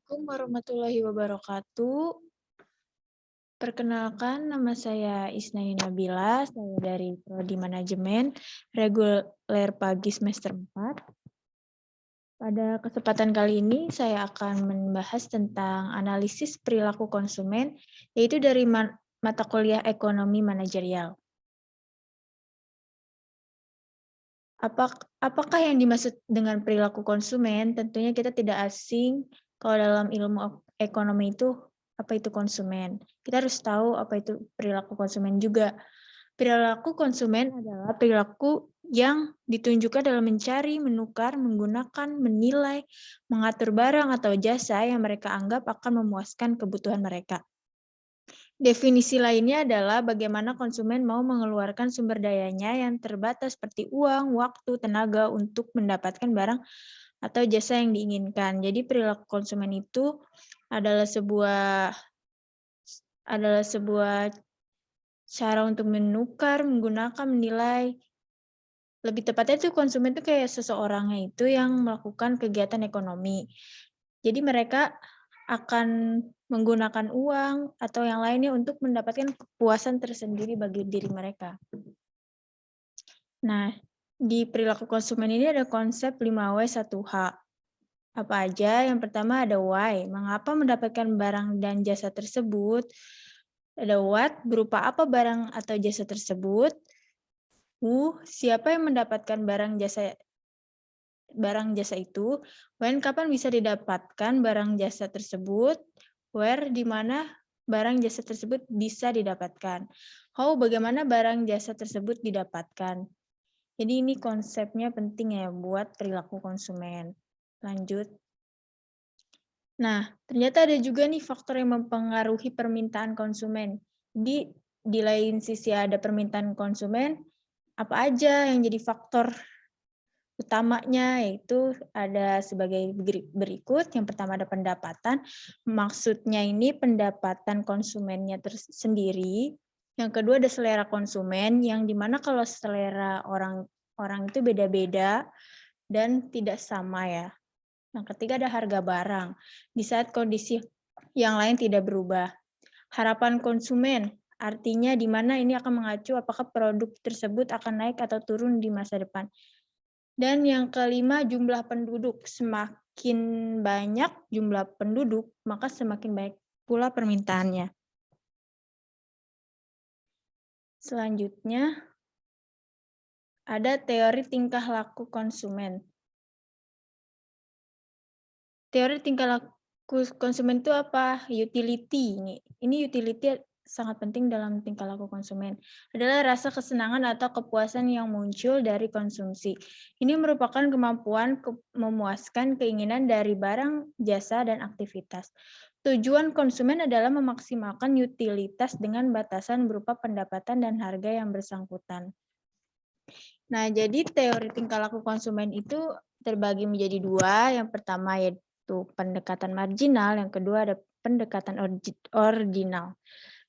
Assalamualaikum warahmatullahi wabarakatuh. Perkenalkan, nama saya Isnani Nabila, saya dari Prodi Manajemen, reguler pagi semester 4. Pada kesempatan kali ini, saya akan membahas tentang analisis perilaku konsumen, yaitu dari mata kuliah ekonomi manajerial. Apakah yang dimaksud dengan perilaku konsumen? Tentunya kita tidak asing kalau dalam ilmu ekonomi itu apa itu konsumen. Kita harus tahu apa itu perilaku konsumen juga. Perilaku konsumen adalah perilaku yang ditunjukkan dalam mencari, menukar, menggunakan, menilai, mengatur barang atau jasa yang mereka anggap akan memuaskan kebutuhan mereka. Definisi lainnya adalah bagaimana konsumen mau mengeluarkan sumber dayanya yang terbatas seperti uang, waktu, tenaga untuk mendapatkan barang atau jasa yang diinginkan. Jadi perilaku konsumen itu adalah sebuah cara untuk menukar, menggunakan, menilai. Lebih tepatnya itu konsumen itu kayak seseorangnya itu yang melakukan kegiatan ekonomi. Jadi mereka akan menggunakan uang atau yang lainnya untuk mendapatkan kepuasan tersendiri bagi diri mereka. Nah, di perilaku konsumen ini ada konsep 5W 1H. Apa aja? Yang pertama ada why, mengapa mendapatkan barang dan jasa tersebut. Ada what, berupa apa barang atau jasa tersebut. Who, siapa yang mendapatkan barang jasa itu. When, kapan bisa didapatkan barang jasa tersebut. Where, di mana barang jasa tersebut bisa didapatkan. How, bagaimana barang jasa tersebut didapatkan. Jadi ini konsepnya penting ya buat perilaku konsumen. Lanjut. Nah, ternyata ada juga nih faktor yang mempengaruhi permintaan konsumen. Jadi di lain sisi ada permintaan konsumen, apa aja yang jadi faktor utamanya, yaitu ada sebagai berikut. Yang pertama ada pendapatan, maksudnya ini pendapatan konsumennya sendiri. Yang kedua ada selera konsumen, yang dimana kalau selera orang itu beda-beda dan tidak sama ya. Yang ketiga ada harga barang, di saat kondisi yang lain tidak berubah. Harapan konsumen, artinya di mana ini akan mengacu apakah produk tersebut akan naik atau turun di masa depan. Dan yang kelima, jumlah penduduk. Semakin banyak jumlah penduduk, maka semakin baik pula permintaannya. Selanjutnya, ada teori tingkah laku konsumen. Teori tingkah laku konsumen itu apa? Utility. Ini utility sangat penting dalam tingkah laku konsumen. Adalah rasa kesenangan atau kepuasan yang muncul dari konsumsi. Ini merupakan kemampuan memuaskan keinginan dari barang, jasa, dan aktivitas. Tujuan konsumen adalah memaksimalkan utilitas dengan batasan berupa pendapatan dan harga yang bersangkutan. Nah, jadi teori tingkah laku konsumen itu terbagi menjadi dua. Yang pertama yaitu pendekatan marginal, yang kedua ada pendekatan ordinal.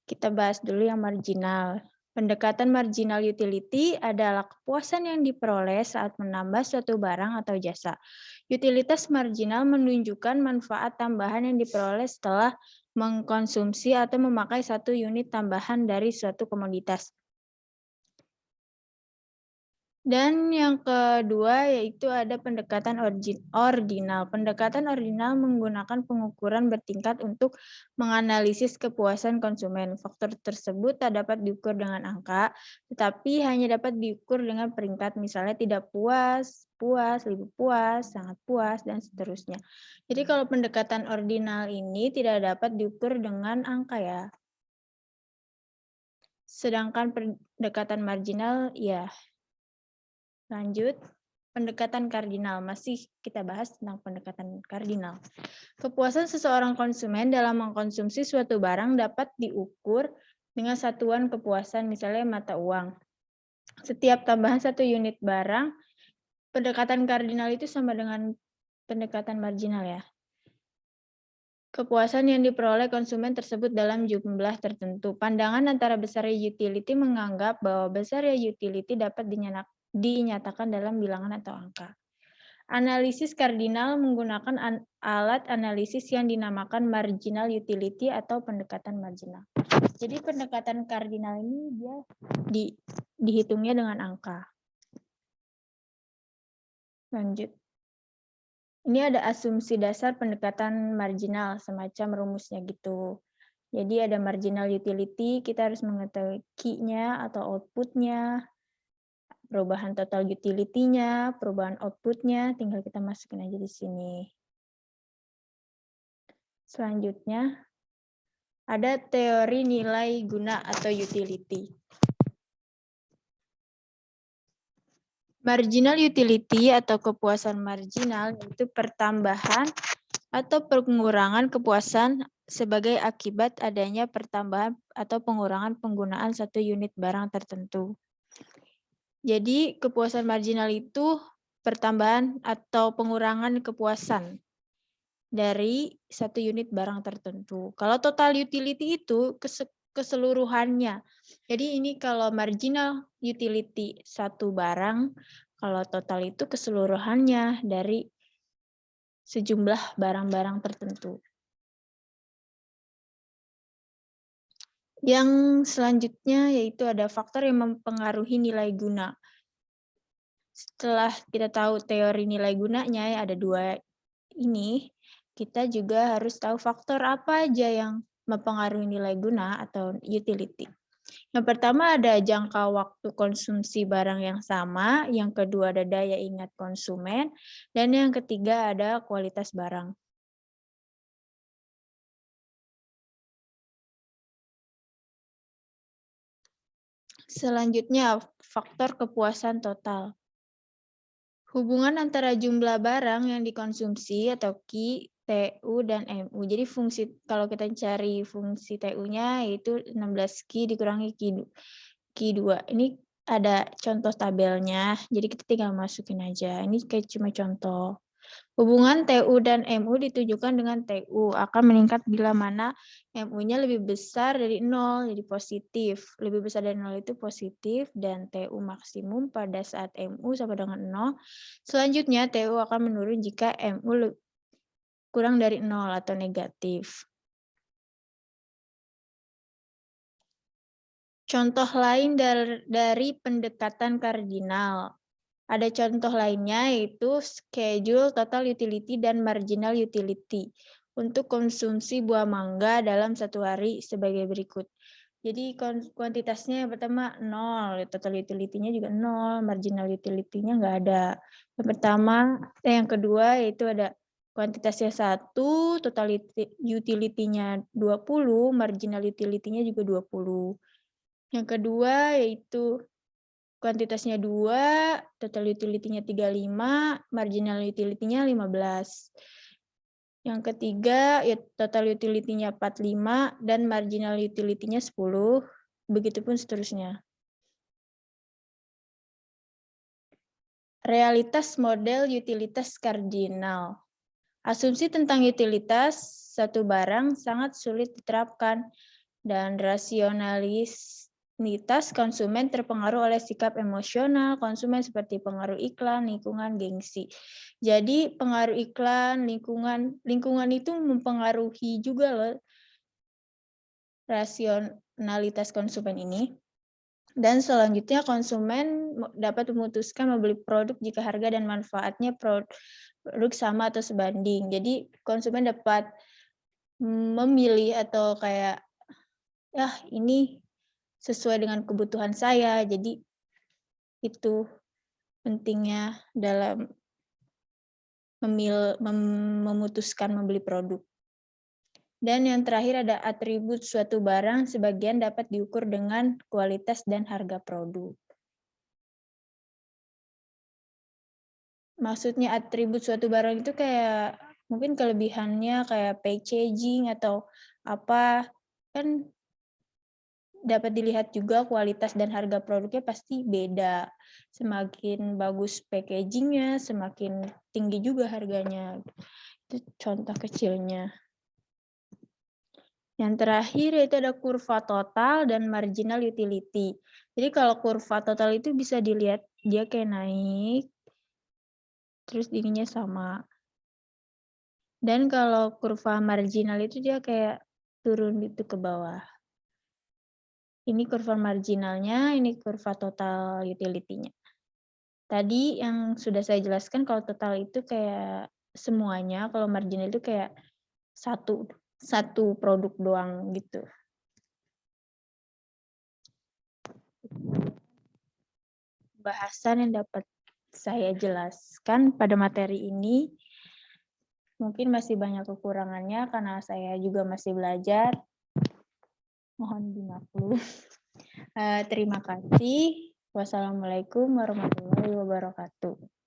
Kita bahas dulu yang marginal. Pendekatan marginal utility adalah kepuasan yang diperoleh saat menambah suatu barang atau jasa. Utilitas marginal menunjukkan manfaat tambahan yang diperoleh setelah mengkonsumsi atau memakai satu unit tambahan dari suatu komoditas. Dan yang kedua yaitu ada pendekatan ordinal. Pendekatan ordinal menggunakan pengukuran bertingkat untuk menganalisis kepuasan konsumen. Faktor tersebut tak dapat diukur dengan angka, tetapi hanya dapat diukur dengan peringkat, misalnya tidak puas, puas, lebih puas, sangat puas, dan seterusnya. Jadi kalau pendekatan ordinal ini tidak dapat diukur dengan angka ya. Sedangkan pendekatan marginal ya. Lanjut, pendekatan kardinal. Masih kita bahas tentang pendekatan kardinal. Kepuasan seseorang konsumen dalam mengkonsumsi suatu barang dapat diukur dengan satuan kepuasan, misalnya mata uang. Setiap tambahan satu unit barang, pendekatan kardinal itu sama dengan pendekatan marginal ya. Kepuasan yang diperoleh konsumen tersebut dalam jumlah tertentu. Pandangan antara besarnya utility menganggap bahwa besarnya utility dapat dinyatakan dalam bilangan atau angka. Analisis kardinal menggunakan alat analisis yang dinamakan marginal utility atau pendekatan marginal. Jadi pendekatan kardinal ini dia dihitungnya dengan angka. Lanjut. Ini ada asumsi dasar pendekatan marginal, semacam rumusnya gitu. Jadi ada marginal utility, kita harus mengetahui key-nya atau output-nya, perubahan total utility-nya, perubahan output-nya, tinggal kita masukin aja di sini. Selanjutnya, ada teori nilai guna atau utility. Marginal utility atau kepuasan marginal yaitu pertambahan atau pengurangan kepuasan sebagai akibat adanya pertambahan atau pengurangan penggunaan satu unit barang tertentu. Jadi kepuasan marginal itu pertambahan atau pengurangan kepuasan dari satu unit barang tertentu. Kalau total utility itu keseluruhannya. Jadi ini kalau marginal utility satu barang, kalau total itu keseluruhannya dari sejumlah barang-barang tertentu. Yang selanjutnya yaitu ada faktor yang mempengaruhi nilai guna. Setelah kita tahu teori nilai gunanya, ya ada dua ini, kita juga harus tahu faktor apa aja yang mempengaruhi nilai guna atau utility. Yang pertama ada jangka waktu konsumsi barang yang sama, yang kedua ada daya ingat konsumen, dan yang ketiga ada kualitas barang. Selanjutnya, faktor kepuasan total. Hubungan antara jumlah barang yang dikonsumsi atau Q, TU, dan MU. Jadi fungsi kalau kita cari fungsi TU-nya yaitu 16 Q dikurangi Q2. Ini ada contoh tabelnya, jadi kita tinggal masukin aja. Ini kayak cuma contoh. Hubungan TU dan MU ditujukan dengan TU akan meningkat bila mana MU-nya lebih besar dari 0, jadi positif. Lebih besar dari 0 itu positif, dan TU maksimum pada saat MU sama dengan 0. Selanjutnya, TU akan menurun jika MU kurang dari 0 atau negatif. Contoh lain dari pendekatan kardinal. Ada contoh lainnya yaitu schedule total utility dan marginal utility untuk konsumsi buah mangga dalam satu hari sebagai berikut. Jadi kuantitasnya yang pertama 0, total utility-nya juga 0, marginal utility-nya nggak ada. Yang kedua yaitu ada kuantitasnya 1, total utility-nya 20, marginal utility-nya juga 20. Yang kedua yaitu kuantitasnya 2, total utility-nya 35, marginal utility-nya 15. Yang ketiga, ya total utility-nya 45, dan marginal utility-nya 10. Begitupun seterusnya. Realitas model utilitas kardinal. Asumsi tentang utilitas satu barang sangat sulit diterapkan, dan rasionalitas konsumen terpengaruh oleh sikap emosional konsumen seperti pengaruh iklan, lingkungan, gengsi. Jadi pengaruh iklan, lingkungan itu mempengaruhi juga loh rasionalitas konsumen ini. Dan selanjutnya konsumen dapat memutuskan membeli produk jika harga dan manfaatnya produk sama atau sebanding. Jadi konsumen dapat memilih atau kayak ini sesuai dengan kebutuhan saya. Jadi itu pentingnya dalam memutuskan membeli produk. Dan yang terakhir ada atribut suatu barang sebagian dapat diukur dengan kualitas dan harga produk. Maksudnya atribut suatu barang itu kayak mungkin kelebihannya kayak packaging atau apa, kan dapat dilihat juga kualitas dan harga produknya pasti beda. Semakin bagus packagingnya, semakin tinggi juga harganya. Itu contoh kecilnya. Yang terakhir yaitu ada kurva total dan marginal utility. Jadi kalau kurva total itu bisa dilihat dia kayak naik, terus ininya sama. Dan kalau kurva marginal itu dia kayak turun gitu ke bawah. Ini kurva marginalnya, ini kurva total utility-nya. Tadi yang sudah saya jelaskan kalau total itu kayak semuanya, kalau marginal itu kayak satu produk doang gitu. Bahasan yang dapat saya jelaskan pada materi ini mungkin masih banyak kekurangannya karena saya juga masih belajar. Mohon dimaklum. Terima kasih. Wassalamualaikum warahmatullahi wabarakatuh.